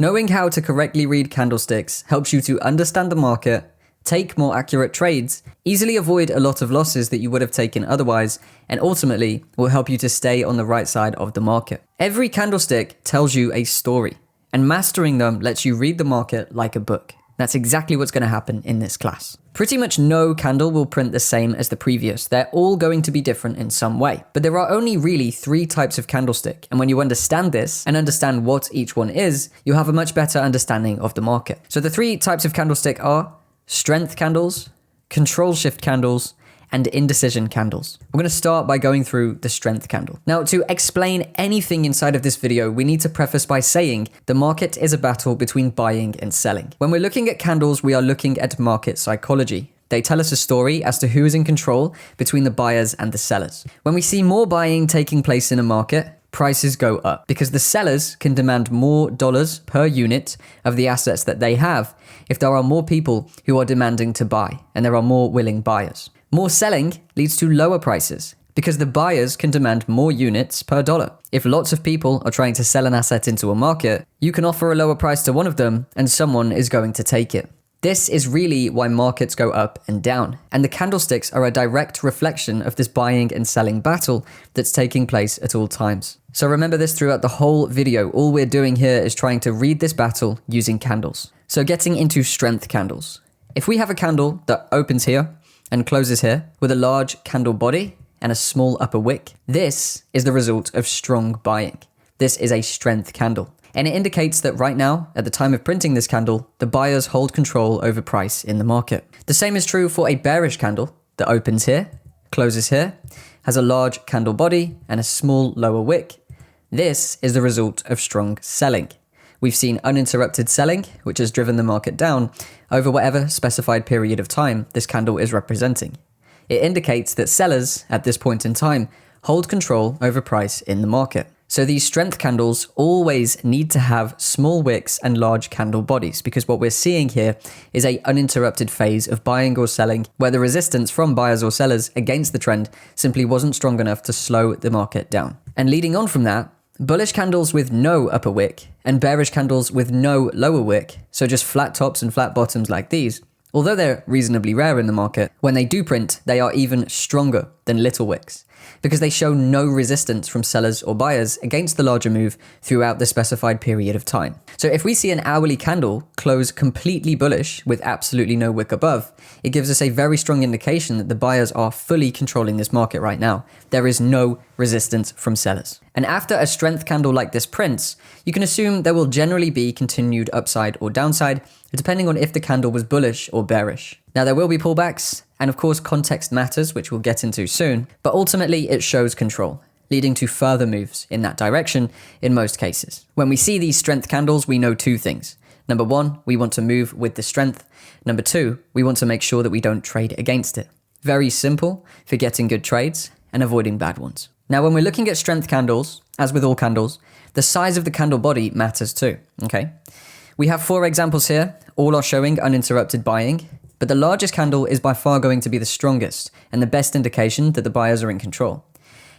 Knowing how to correctly read candlesticks helps you to understand the market, take more accurate trades, easily avoid a lot of losses that you would have taken otherwise, and ultimately will help you to stay on the right side of the market. Every candlestick tells you a story, and mastering them lets you read the market like a book. That's exactly what's going to happen in this class. Pretty much no candle will print the same as the previous. They're all going to be different in some way. But there are only really 3 types of candlestick. And when you understand this and understand what each one is, you'll have a much better understanding of the market. So the 3 types of candlestick are strength candles, control shift candles, and indecision candles. We're going to start by going through the strength candle. Now, to explain anything inside of this video, we need to preface by saying the market is a battle between buying and selling. When we're looking at candles, we are looking at market psychology. They tell us a story as to who is in control between the buyers and the sellers. When we see more buying taking place in a market, prices go up because the sellers can demand more dollars per unit of the assets that they have if there are more people who are demanding to buy and there are more willing buyers. More selling leads to lower prices because the buyers can demand more units per dollar. If lots of people are trying to sell an asset into a market, you can offer a lower price to one of them and someone is going to take it. This is really why markets go up and down, and the candlesticks are a direct reflection of this buying and selling battle that's taking place at all times. So remember this throughout the whole video. All we're doing here is trying to read this battle using candles. So getting into strength candles. If we have a candle that opens here and closes here with a large candle body and a small upper wick, this is the result of strong buying. This is a strength candle. And it indicates that right now, at the time of printing this candle, the buyers hold control over price in the market. The same is true for a bearish candle that opens here, closes here, has a large candle body and a small lower wick. This is the result of strong selling. We've seen uninterrupted selling, which has driven the market down over whatever specified period of time this candle is representing. It indicates that sellers, at this point in time, hold control over price in the market. So these strength candles always need to have small wicks and large candle bodies, because what we're seeing here is an uninterrupted phase of buying or selling where the resistance from buyers or sellers against the trend simply wasn't strong enough to slow the market down. And leading on from that, bullish candles with no upper wick and bearish candles with no lower wick, so just flat tops and flat bottoms like these, although they're reasonably rare in the market, when they do print, they are even stronger than little wicks because they show no resistance from sellers or buyers against the larger move throughout the specified period of time. So if we see an hourly candle close completely bullish with absolutely no wick above, it gives us a very strong indication that the buyers are fully controlling this market right now. There is no resistance from sellers. And after a strength candle like this prints, you can assume there will generally be continued upside or downside, depending on if the candle was bullish or bearish. Now, there will be pullbacks, and of course context matters, which we'll get into soon, but ultimately it shows control, leading to further moves in that direction in most cases. When we see these strength candles, we know 2 things. Number 1, we want to move with the strength. Number 2, we want to make sure that we don't trade against it. Very simple for getting good trades and avoiding bad ones. Now, when we're looking at strength candles, as with all candles, the size of the candle body matters too, okay? We have 4 examples here, all are showing uninterrupted buying, but the largest candle is by far going to be the strongest and the best indication that the buyers are in control.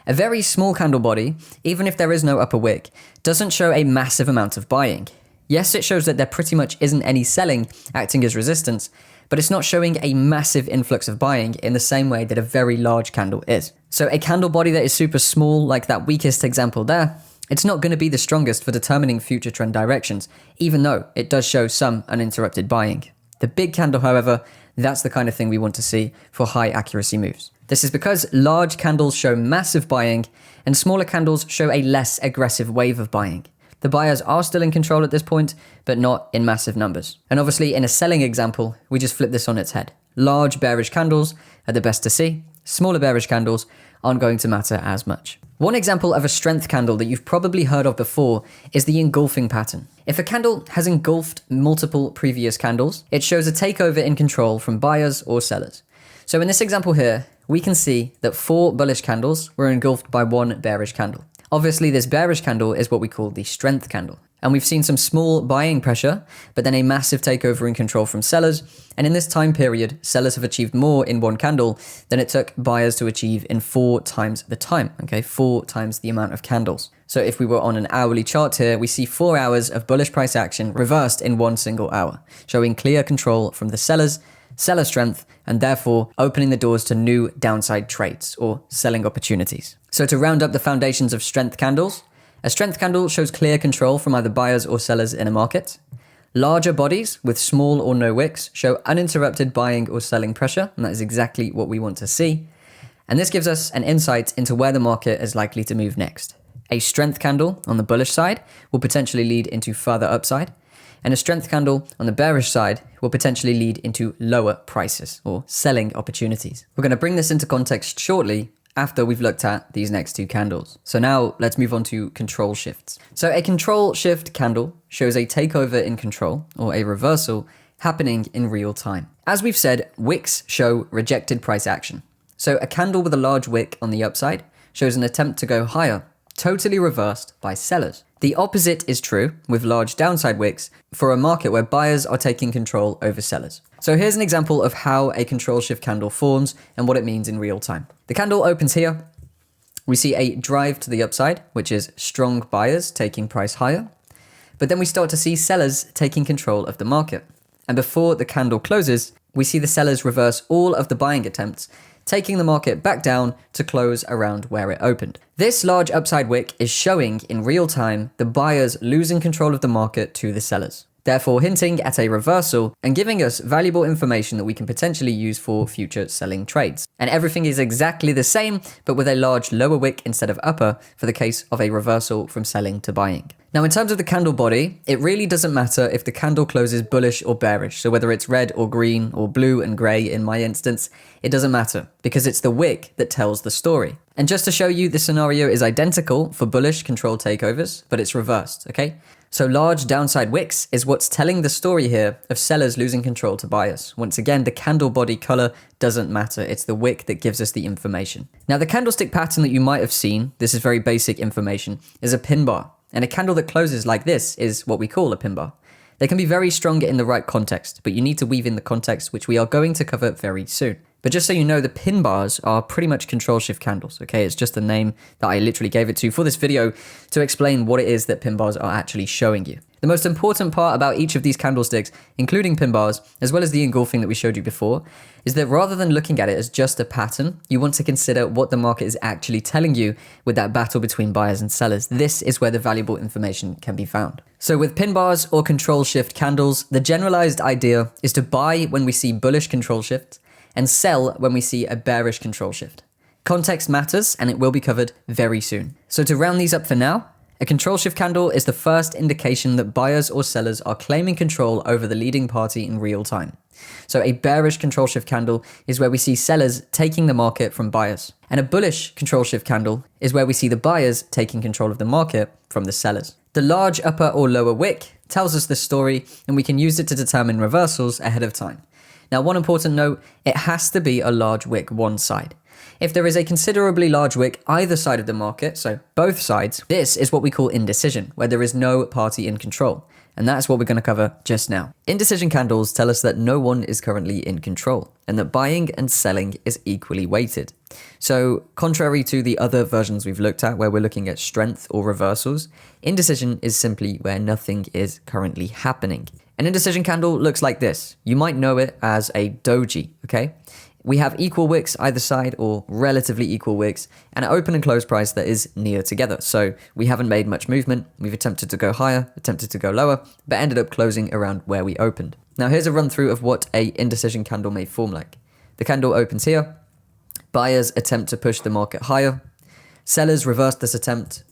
A very small candle body, even if there is no upper wick, doesn't show a massive amount of buying. Yes, it shows that there pretty much isn't any selling acting as resistance, but it's not showing a massive influx of buying in the same way that a very large candle is. So a candle body that is super small, like that weakest example there, it's not going to be the strongest for determining future trend directions, even though it does show some uninterrupted buying. The big candle, however, that's the kind of thing we want to see for high accuracy moves. This is because large candles show massive buying and smaller candles show a less aggressive wave of buying. The buyers are still in control at this point, but not in massive numbers. And obviously in a selling example, we just flip this on its head. Large bearish candles are the best to see. Smaller bearish candles aren't going to matter as much. One example of a strength candle that you've probably heard of before is the engulfing pattern. If a candle has engulfed multiple previous candles, it shows a takeover in control from buyers or sellers. So in this example here, we can see that 4 bullish candles were engulfed by 1 bearish candle. Obviously, this bearish candle is what we call the strength candle. And we've seen some small buying pressure, but then a massive takeover in control from sellers. And in this time period, sellers have achieved more in 1 candle than it took buyers to achieve in 4 times the time, okay? 4 times the amount of candles. So if we were on an hourly chart here, we see 4 hours of bullish price action reversed in one single hour, showing clear control from the sellers, seller strength, and therefore opening the doors to new downside trades or selling opportunities. So to round up the foundations of strength candles, a strength candle shows clear control from either buyers or sellers in a market. Larger bodies with small or no wicks show uninterrupted buying or selling pressure, and that is exactly what we want to see. And this gives us an insight into where the market is likely to move next. A strength candle on the bullish side will potentially lead into further upside, and a strength candle on the bearish side will potentially lead into lower prices or selling opportunities. We're going to bring this into context shortly after we've looked at these next two candles. So now let's move on to control shifts. So a control shift candle shows a takeover in control or a reversal happening in real time. As we've said, wicks show rejected price action. So a candle with a large wick on the upside shows an attempt to go higher, totally reversed by sellers. The opposite is true with large downside wicks for a market where buyers are taking control over sellers. So here's an example of how a control shift candle forms and what it means in real time. The candle opens here. We see a drive to the upside, which is strong buyers taking price higher. But then we start to see sellers taking control of the market. And before the candle closes, we see the sellers reverse all of the buying attempts, taking the market back down to close around where it opened. This large upside wick is showing in real time the buyers losing control of the market to the sellers, therefore hinting at a reversal and giving us valuable information that we can potentially use for future selling trades. And everything is exactly the same, but with a large lower wick instead of upper for the case of a reversal from selling to buying. Now, in terms of the candle body, it really doesn't matter if the candle closes bullish or bearish. So whether it's red or green or blue and gray in my instance, it doesn't matter because it's the wick that tells the story. And just to show you, the scenario is identical for bullish control takeovers, but it's reversed, okay? So large downside wicks is what's telling the story here of sellers losing control to buyers. Once again, the candle body color doesn't matter. It's the wick that gives us the information. Now, the candlestick pattern that you might have seen, this is very basic information, is a pin bar. And a candle that closes like this is what we call a pin bar. They can be very strong in the right context, but you need to weave in the context, which we are going to cover very soon. But just so you know, the pin bars are pretty much control shift candles, okay? It's just the name that I literally gave it to for this video to explain what it is that pin bars are actually showing you. The most important part about each of these candlesticks, including pin bars, as well as the engulfing that we showed you before, is that rather than looking at it as just a pattern, you want to consider what the market is actually telling you with that battle between buyers and sellers. This is where the valuable information can be found. So with pin bars or control shift candles, the generalized idea is to buy when we see bullish control shift and sell when we see a bearish control shift. Context matters, and it will be covered very soon. So to round these up for now, a control shift candle is the first indication that buyers or sellers are claiming control over the leading party in real time. So a bearish control shift candle is where we see sellers taking the market from buyers. And a bullish control shift candle is where we see the buyers taking control of the market from the sellers. The large upper or lower wick tells us this story, and we can use it to determine reversals ahead of time. Now, one important note, it has to be a large wick one side. If there is a considerably large wick either side of the market, so both sides, this is what we call indecision, where there is no party in control. And that's what we're going to cover just now. Indecision candles tell us that no one is currently in control and that buying and selling is equally weighted. So contrary to the other versions we've looked at where we're looking at strength or reversals, indecision is simply where nothing is currently happening. An indecision candle looks like this. You might know it as a doji, okay? We have equal wicks either side or relatively equal wicks and an open and close price that is near together. So we haven't made much movement. We've attempted to go higher, attempted to go lower, but ended up closing around where we opened. Now here's a run through of what a indecision candle may form like. The candle opens here. Buyers attempt to push the market higher. Sellers reverse this attempt.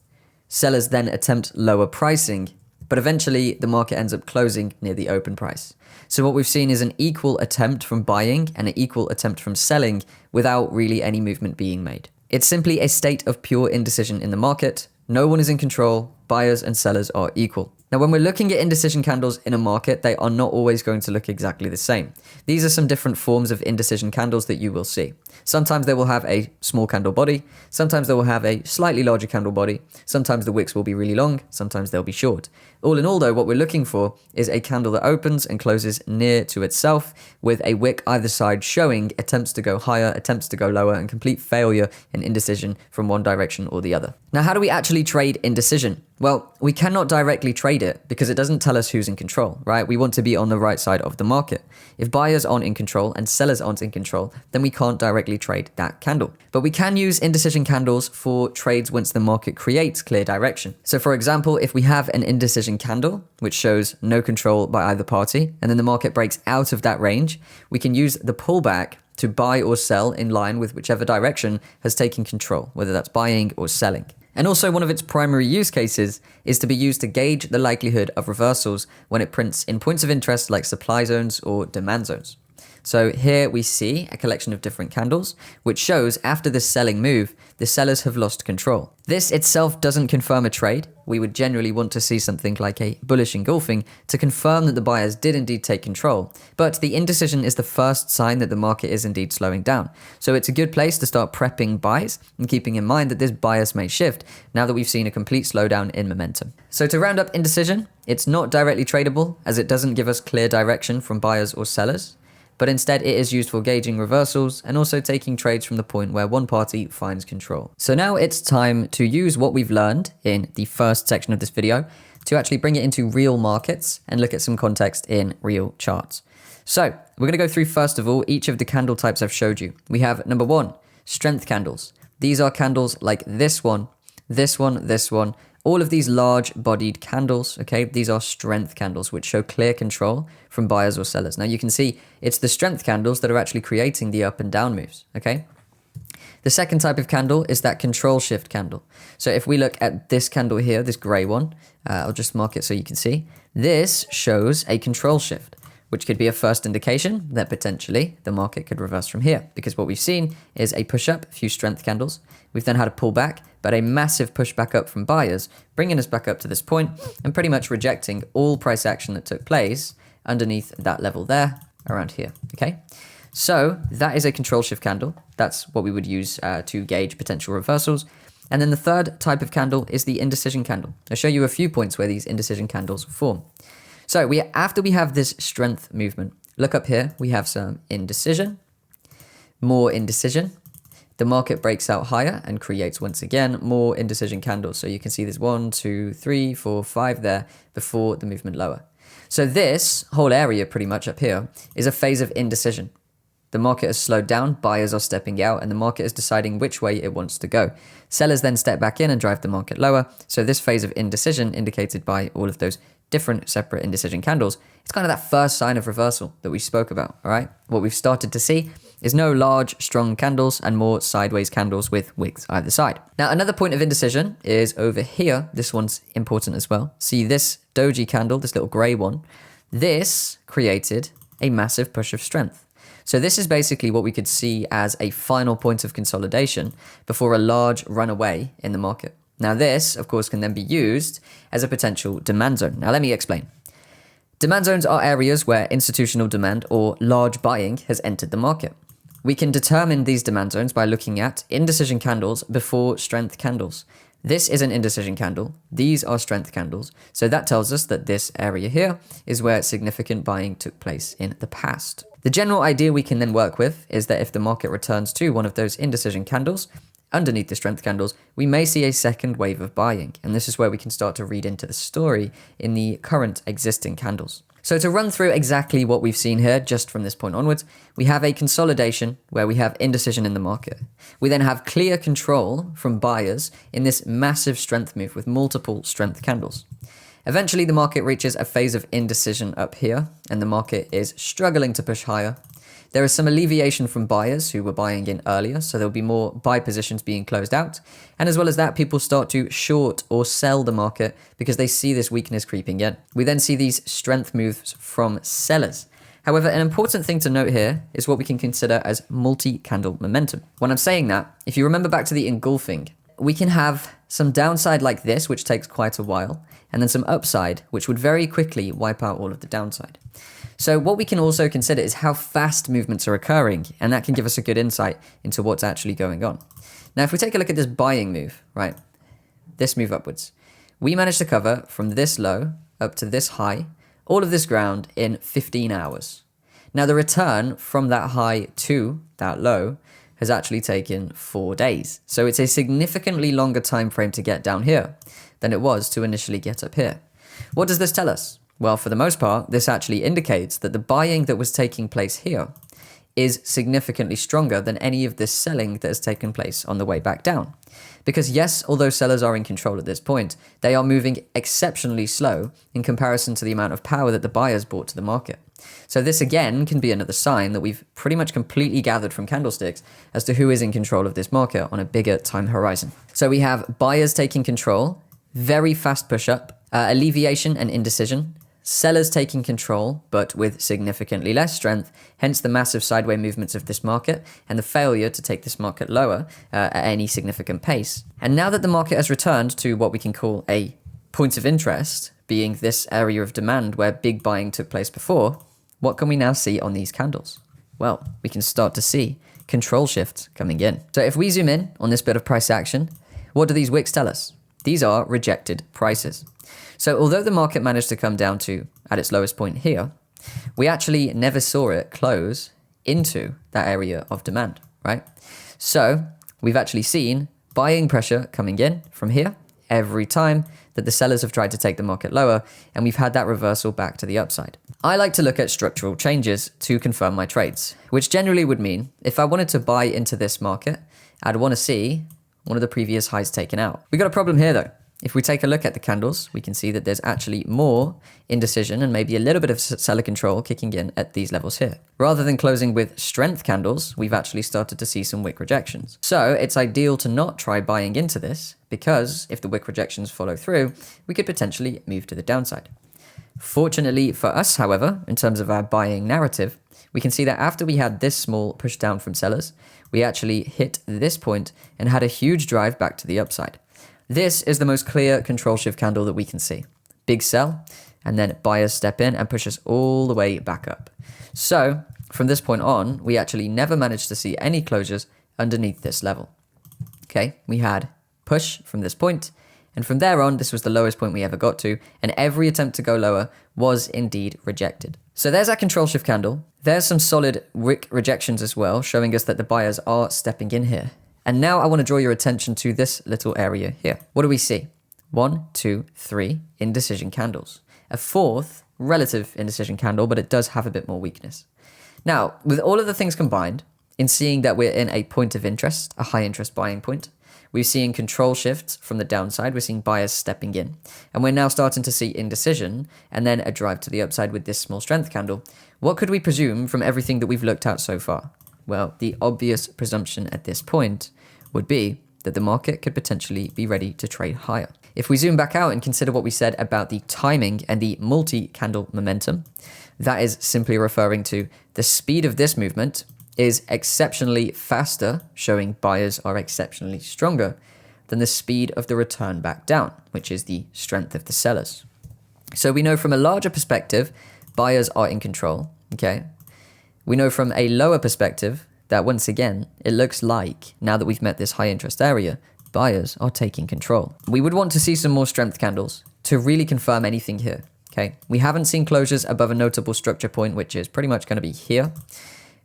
Sellers then attempt lower pricing. But eventually the market ends up closing near the open price. So what we've seen is an equal attempt from buying and an equal attempt from selling without really any movement being made. It's simply a state of pure indecision in the market. No one is in control. Buyers and sellers are equal. Now, when we're looking at indecision candles in a market, they are not always going to look exactly the same. These are some different forms of indecision candles that you will see. Sometimes they will have a small candle body. Sometimes they will have a slightly larger candle body. Sometimes the wicks will be really long. Sometimes they'll be short. All in all though, what we're looking for is a candle that opens and closes near to itself with a wick either side showing attempts to go higher, attempts to go lower, and complete failure and indecision from one direction or the other. Now, how do we actually trade indecision? Well, we cannot directly trade it because it doesn't tell us who's in control, right? We want to be on the right side of the market. If buyers aren't in control and sellers aren't in control, then we can't directly trade that candle. But we can use indecision candles for trades once the market creates clear direction. So for example, if we have an indecision candle, which shows no control by either party, and then the market breaks out of that range, we can use the pullback to buy or sell in line with whichever direction has taken control, whether that's buying or selling. And also one of its primary use cases is to be used to gauge the likelihood of reversals when it prints in points of interest like supply zones or demand zones. So here we see a collection of different candles, which shows after this selling move, the sellers have lost control. This itself doesn't confirm a trade. We would generally want to see something like a bullish engulfing to confirm that the buyers did indeed take control. But the indecision is the first sign that the market is indeed slowing down. So it's a good place to start prepping buys and keeping in mind that this bias may shift now that we've seen a complete slowdown in momentum. So to round up indecision, it's not directly tradable as it doesn't give us clear direction from buyers or sellers, but instead it is used for gauging reversals and also taking trades from the point where one party finds control. So now it's time to use what we've learned in the first section of this video to actually bring it into real markets and look at some context in real charts. So we're going to go through first of all each of the candle types I've showed you. We have number one, strength candles. These are candles like this one, this one, this one. All of these large bodied candles, okay, these are strength candles, which show clear control from buyers or sellers. Now you can see it's the strength candles that are actually creating the up and down moves, okay? The second type of candle is that control shift candle. So if we look at this candle here, this gray one, I'll just mark it so you can see. This shows a control shift, which could be a first indication that potentially the market could reverse from here. Because what we've seen is a push up, a few strength candles. We've then had a pullback, but a massive push back up from buyers, bringing us back up to this point and pretty much rejecting all price action that took place underneath that level there, around here, okay? So that is a control shift candle. That's what we would use to gauge potential reversals. And then the third type of candle is the indecision candle. I'll show you a few points where these indecision candles form. So after we have this strength movement, look up here, we have some indecision, more indecision. The market breaks out higher and creates once again more indecision candles. So you can see there's 1, 2, 3, 4, 5 there before the movement lower. So this whole area pretty much up here is a phase of indecision. The market has slowed down, buyers are stepping out, and the market is deciding which way it wants to go. Sellers then step back in and drive the market lower. So this phase of indecision, indicated by all of those different separate indecision candles, it's kind of that first sign of reversal that we spoke about, all right? What we've started to see is no large, strong candles and more sideways candles with wicks either side. Now, another point of indecision is over here. This one's important as well. See this doji candle, this little gray one, this created a massive push of strength. So this is basically what we could see as a final point of consolidation before a large runaway in the market. Now this, of course, can then be used as a potential demand zone. Now let me explain. Demand zones are areas where institutional demand or large buying has entered the market. We can determine these demand zones by looking at indecision candles before strength candles. This is an indecision candle. These are strength candles. So that tells us that this area here is where significant buying took place in the past. The general idea we can then work with is that if the market returns to one of those indecision candles, underneath the strength candles, we may see a second wave of buying. And this is where we can start to read into the story in the current existing candles. So to run through exactly what we've seen here, just from this point onwards, we have a consolidation where we have indecision in the market. We then have clear control from buyers in this massive strength move with multiple strength candles. Eventually, the market reaches a phase of indecision up here, and the market is struggling to push higher. There is some alleviation from buyers who were buying in earlier, so there'll be more buy positions being closed out. And as well as that, people start to short or sell the market because they see this weakness creeping in. We then see these strength moves from sellers. However, an important thing to note here is what we can consider as multi-candle momentum. When I'm saying that, if you remember back to the engulfing, we can have some downside like this, which takes quite a while, and then some upside, which would very quickly wipe out all of the downside. So what we can also consider is how fast movements are occurring, and that can give us a good insight into what's actually going on. Now, if we take a look at this buying move, right, this move upwards, we managed to cover from this low up to this high, all of this ground in 15 hours. Now, the return from that high to that low has actually taken 4 days. So it's a significantly longer time frame to get down here than it was to initially get up here. What does this tell us? Well, for the most part, this actually indicates that the buying that was taking place here is significantly stronger than any of this selling that has taken place on the way back down. Because yes, although sellers are in control at this point, they are moving exceptionally slow in comparison to the amount of power that the buyers brought to the market. So this again can be another sign that we've pretty much completely gathered from candlesticks as to who is in control of this market on a bigger time horizon. So we have buyers taking control, very fast push up, alleviation and indecision, sellers taking control, but with significantly less strength, hence the massive sideways movements of this market and the failure to take this market lower at any significant pace. And now that the market has returned to what we can call a point of interest, being this area of demand where big buying took place before, what can we now see on these candles? Well, we can start to see control shifts coming in. So if we zoom in on this bit of price action, what do these wicks tell us? These are rejected prices. So although the market managed to come down to at its lowest point here, we actually never saw it close into that area of demand, right? So we've actually seen buying pressure coming in from here every time that the sellers have tried to take the market lower, and we've had that reversal back to the upside. I like to look at structural changes to confirm my trades, which generally would mean if I wanted to buy into this market, I'd want to see one of the previous highs taken out. We got a problem here though. If we take a look at the candles, we can see that there's actually more indecision and maybe a little bit of seller control kicking in at these levels here. Rather than closing with strength candles, we've actually started to see some wick rejections. So it's ideal to not try buying into this because if the wick rejections follow through, we could potentially move to the downside. Fortunately for us, however, in terms of our buying narrative, we can see that after we had this small push down from sellers, we actually hit this point and had a huge drive back to the upside. This is the most clear control shift candle that we can see. Big sell, and then buyers step in and push us all the way back up. So from this point on, we actually never managed to see any closures underneath this level. Okay, we had push from this point, and from there on, this was the lowest point we ever got to, and every attempt to go lower was indeed rejected. So there's our control shift candle. There's some solid wick rejections as well, showing us that the buyers are stepping in here. And now I want to draw your attention to this little area here. What do we see? 1, 2, 3 indecision candles. A fourth relative indecision candle, but it does have a bit more weakness. Now, with all of the things combined, in seeing that we're in a point of interest, a high interest buying point, we're seeing control shifts from the downside, we're seeing buyers stepping in, and we're now starting to see indecision and then a drive to the upside with this small strength candle. What could we presume from everything that we've looked at so far? Well, the obvious presumption at this point would be that the market could potentially be ready to trade higher. If we zoom back out and consider what we said about the timing and the multi-candle momentum, that is simply referring to the speed of this movement is exceptionally faster, showing buyers are exceptionally stronger than the speed of the return back down, which is the strength of the sellers. So we know from a larger perspective, buyers are in control, okay? We know from a lower perspective that once again, it looks like now that we've met this high interest area, buyers are taking control. We would want to see some more strength candles to really confirm anything here, okay? We haven't seen closures above a notable structure point, which is pretty much going to be here.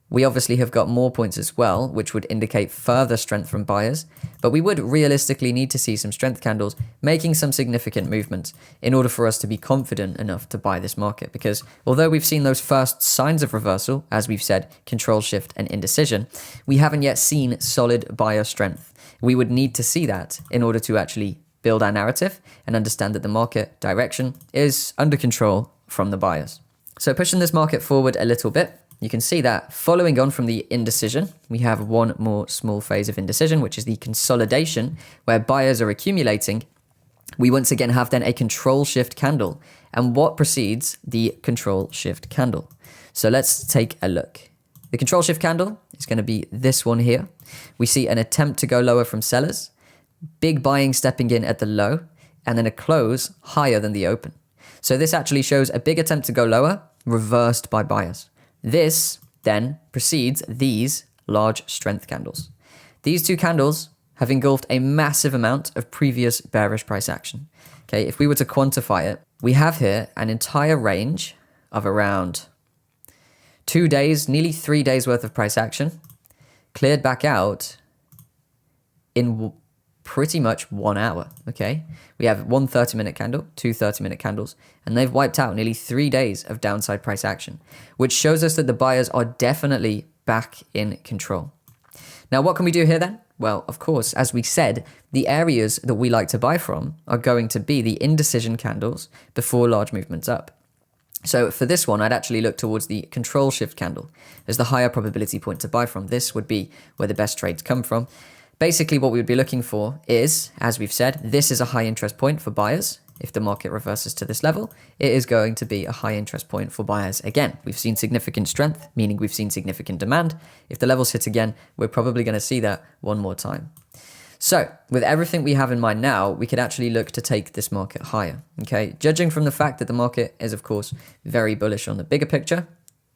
We obviously have got more points as well, which would indicate further strength from buyers, but we would realistically need to see some strength candles making some significant movements in order for us to be confident enough to buy this market. Because although we've seen those first signs of reversal, as we've said, control shift and indecision, we haven't yet seen solid buyer strength. We would need to see that in order to actually build our narrative and understand that the market direction is under control from the buyers. So pushing this market forward a little bit, you can see that following on from the indecision, we have one more small phase of indecision, which is the consolidation, where buyers are accumulating. We once again have then a control shift candle. And what precedes the control shift candle? So let's take a look. The control shift candle is going to be this one here. We see an attempt to go lower from sellers. big buying stepping in at the low, and then a close higher than the open. So this actually shows a big attempt to go lower, reversed by buyers. This then precedes these large strength candles. These two candles have engulfed a massive amount of previous bearish price action. Okay, if we were to quantify it, we have here an entire range of around 2 days, nearly 3 days worth of price action, cleared back out in pretty much 1 hour, okay? We have one 30-minute candle, two 30-minute candles, and they've wiped out nearly 3 days of downside price action, which shows us that the buyers are definitely back in control. Now, what can we do here then? Well, of course, as we said, the areas that we like to buy from are going to be the indecision candles before large movements up. So for this one, I'd actually look towards the control shift candle as the higher probability point to buy from. This would be where the best trades come from. Basically, what we would be looking for is, as we've said, this is a high interest point for buyers. If the market reverses to this level, it is going to be a high interest point for buyers again. We've seen significant strength, meaning we've seen significant demand. If the levels hit again, we're probably going to see that one more time. So with everything we have in mind now, we could actually look to take this market higher. Okay, judging from the fact that the market is, of course, very bullish on the bigger picture,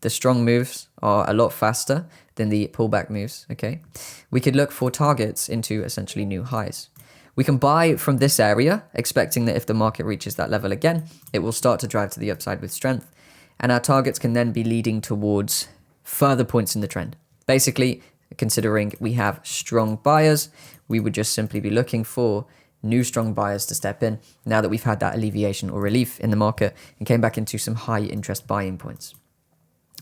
the strong moves are a lot faster than the pullback moves, okay? We could look for targets into essentially new highs. We can buy from this area, expecting that if the market reaches that level again, it will start to drive to the upside with strength. And our targets can then be leading towards further points in the trend. Basically, considering we have strong buyers, we would just simply be looking for new strong buyers to step in now that we've had that alleviation or relief in the market and came back into some high interest buying points.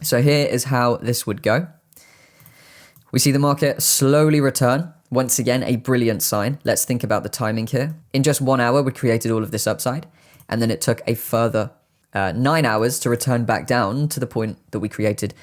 So here is how this would go. We see the market slowly return. Once again, a brilliant sign. Let's think about the timing here. In just 1 hour, we created all of this upside, and then it took a further 9 hours to return back down to the point that we created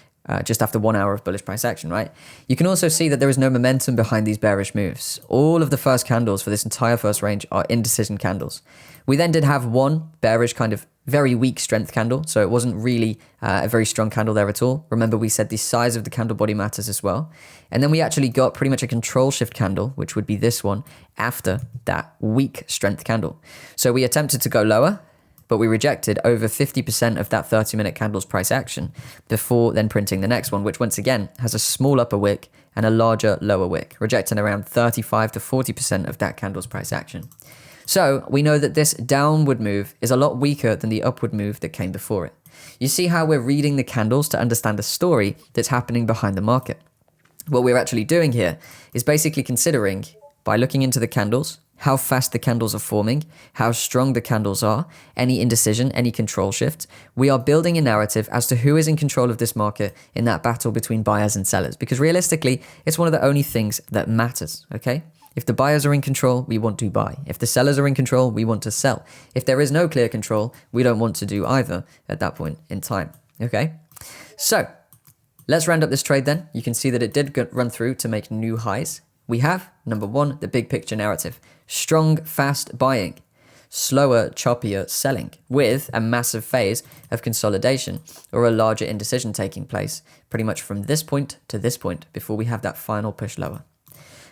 just after 1 hour of bullish price action, right? You can also see that there is no momentum behind these bearish moves. All of the first candles for this entire first range are indecision candles. We then did have one bearish kind of very weak strength candle, so it wasn't really a very strong candle there at all. Remember, we said the size of the candle body matters as well. And then we actually got pretty much a control shift candle, which would be this one, after that weak strength candle. So we attempted to go lower, but we rejected over 50% of that 30-minute candle's price action before then printing the next one, which once again has a small upper wick and a larger lower wick, rejecting around 35 to 40% of that candle's price action. So we know that this downward move is a lot weaker than the upward move that came before it. You see how we're reading the candles to understand the story that's happening behind the market. What we're actually doing here is basically considering, by looking into the candles, how fast the candles are forming, how strong the candles are, any indecision, any control shift. We are building a narrative as to who is in control of this market in that battle between buyers and sellers, because realistically, it's one of the only things that matters, okay? If the buyers are in control, we want to buy. If the sellers are in control, we want to sell. If there is no clear control, we don't want to do either at that point in time, okay? So let's round up this trade then. You can see that it did run through to make new highs. We have, number one, the big picture narrative. Strong, fast buying. Slower, choppier selling with a massive phase of consolidation or a larger indecision taking place pretty much from this point to this point before we have that final push lower.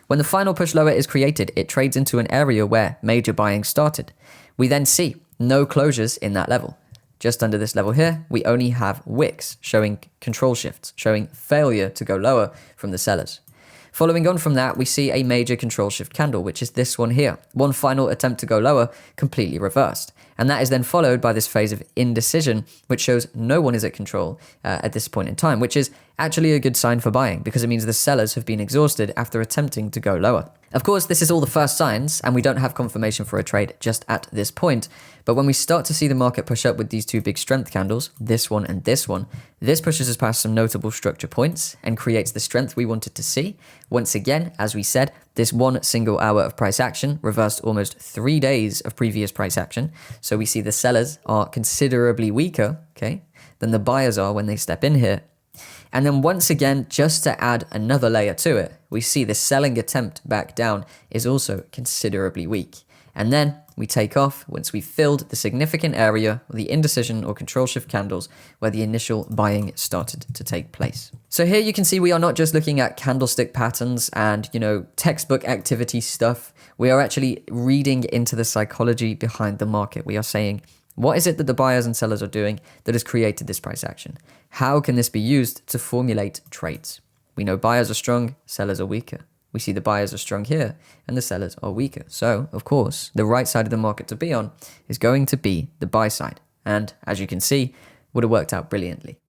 When the final push lower is created, it trades into an area where major buying started. We then see no closures in that level. Just under this level here, we only have wicks showing control shifts, showing failure to go lower from the sellers. Following on from that, we see a major control shift candle, which is this one here. One final attempt to go lower, completely reversed. And that is then followed by this phase of indecision, which shows no one is at control at this point in time, which is actually a good sign for buying because it means the sellers have been exhausted after attempting to go lower. Of course, this is all the first signs, and we don't have confirmation for a trade just at this point. But when we start to see the market push up with these two big strength candles, this one and this one, this pushes us past some notable structure points and creates the strength we wanted to see. Once again, as we said, this one single hour of price action reversed almost 3 days of previous price action. So we see the sellers are considerably weaker, okay, than the buyers are when they step in here. And then once again, just to add another layer to it, we see the selling attempt back down is also considerably weak. And then we take off once we've filled the significant area, or the indecision or control shift candles, where the initial buying started to take place. So here you can see we are not just looking at candlestick patterns and, textbook activity stuff. We are actually reading into the psychology behind the market. We are saying, what is it that the buyers and sellers are doing that has created this price action? How can this be used to formulate trades? We know buyers are strong, sellers are weaker. We see the buyers are strong here and the sellers are weaker. So, of course, the right side of the market to be on is going to be the buy side. And as you can see, would have worked out brilliantly.